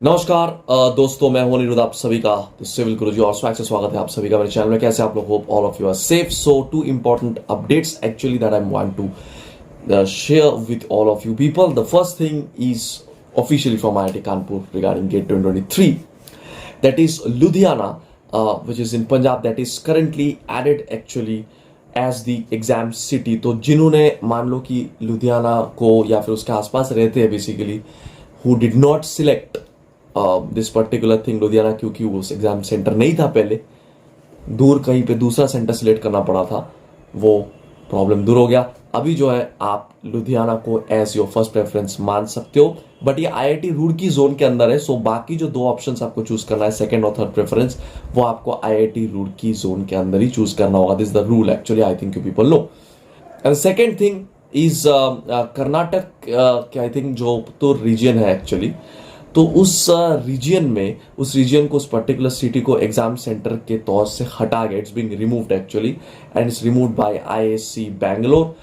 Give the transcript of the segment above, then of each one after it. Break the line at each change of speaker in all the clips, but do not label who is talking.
नमस्कार दोस्तों, मैं हूं अनिरुद्ध, आप सभी का सिविल गुरुजी और स्वैग से स्वागत है आप सभी का मेरे चैनल में। कैसे आप लोग? Hope all of you are safe. So two important updates actually that I want to share with all of you people. The first thing is officially from IIT Kanpur regarding GATE 2023. That is Ludhiana, which is in Punjab, that is currently added actually as the exam city. तो जिन्होंने मान लो कि लुधियाना को या फिर उसके आसपास रहते हैं basically, who did not select this particular thing Ludhiana, क्योंकि वो एग्जाम सेंटर नहीं था पहले, दूर कहीं पे दूसरा सेंटर सिलेक्ट करना पड़ा था, वो प्रॉब्लम दूर हो गया। अभी जो है आप लुधियाना को एज योर फर्स्ट प्रेफरेंस मान सकते हो, बट ये आईआईटी रुड़की जोन के अंदर है। सो बाकी जो दो ऑप्शंस आपको चूज करना है, सेकंड और थर्ड प्रेफरेंस, वो आपको आईआईटी रुड़की जोन के अंदर ही चूज करना होगा। This the rule actually, I think you people know. And second thing is Karnataka के आई थिंक जो तो रीजन है एक्चुअली, तो उस रीजन में, उस रीजन को, उस पर्टिकुलर सिटी को एग्जाम सेंटर के तौर से हटा गया। It's being removed actually and it's removed by IIC Bangalore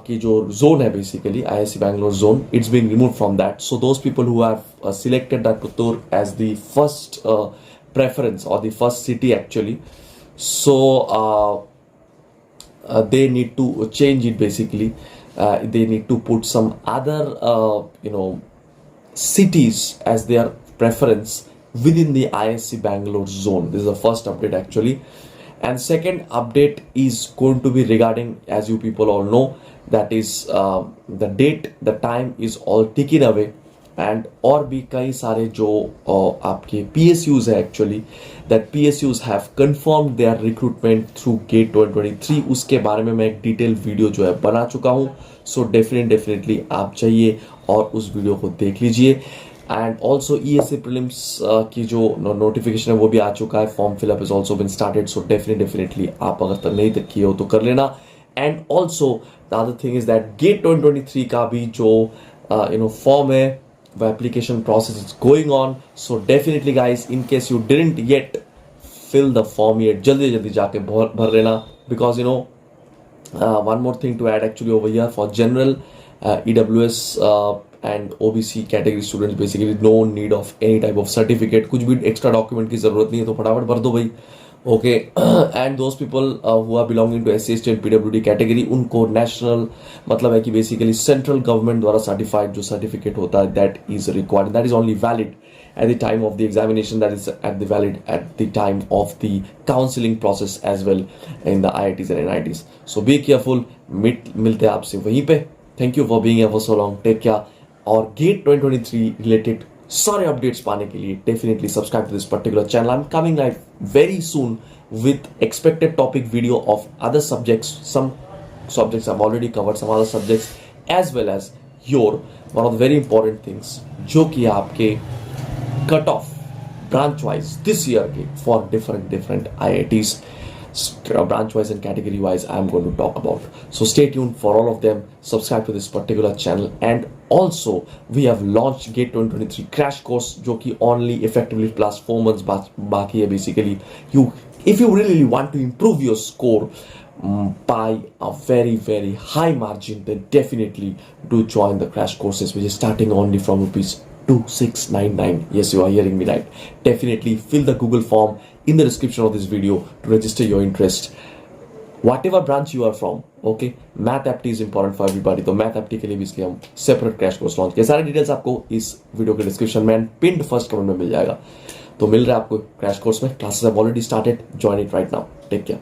की जो जोन है basically, IIC Bangalore zone, it's being removed from that. So those people who have selected that Puttur as the first preference or the first city actually, so they need to change it basically. They need to put some other cities as their preference within the IIC Bangalore zone. This is the first update actually. And second update is going to be regarding, as you people all know, that is the date, the time is all ticking away. And और भी कई सारे जो आपके PSUs है actually, that PSUs have confirmed their recruitment through GATE 2023। उसके बारे में मैं एक डिटेल वीडियो जो है बना चुका हूँ। सो डेफिनेटली आप जाइए और उस वीडियो को देख लीजिए। एंड ऑल्सो ESA प्रीलिम्स की जो नोटिफिकेशन है वो भी आ चुका है। Form fill up is also been started. So definitely आप अगर तक नहीं किए हो तो कर लेना। And also the other thing is that get 2023 का भी जो फॉर्म है, the application process is going on. So definitely guys, in case you didn't yet fill the form yet, जल्दी जाके भर लेना, because one more thing to add actually over here, for general EWS and OBC category students basically no need of any type of certificate, कुछ भी extra document की जरूरत नहीं है, तो फटाफट भर दो भाई। Okay and those people who are belonging to SC/ST and PWD category, उनको नेशनल मतलब है कि बेसिकली सेंट्रल गवर्नमेंट द्वारा सर्टिफाइड जो सर्टिफिकेट होता है, that is required, that is only valid at the time of the examination, that is at the valid at the time of the counseling process as well in the IITs and NITs. So be careful. मिलते हैं आपसे वहीं पे। Thank you for being here for so long. Take care. और GATE 2023 related सारे updates पाने के लिए definitely subscribe to this particular channel. I am coming live very soon with expected topic video of other subjects. Some subjects I've already covered, some other subjects as well as your one of the very important things जो कि आपके cut off branch wise this year के for different IITs, branch wise and category wise I am going to talk about. So stay tuned for all of them. Subscribe to this particular channel. And also we have launched GATE 2023 crash course जो कि only effectively plus 4 months बाकी है basically. If you really want to improve your score by a very high margin, then definitely do join the crash courses, which is starting only from ₹2699. Yes, you are hearing me right. Definitely fill the Google form in the description of this video to register your interest. Whatever branch you are from, okay? Math Apti is important for everybody. तो Math Apti के लिए भी इसलिए हम separate crash course launch किया। सारे details आपको इस वीडियो के डिस्क्रिप्शन में pinned first comment में मिल जाएगा। तो मिल रहा है आपको क्रैश कोर्स में। Classes have already started, join it right now. Take care.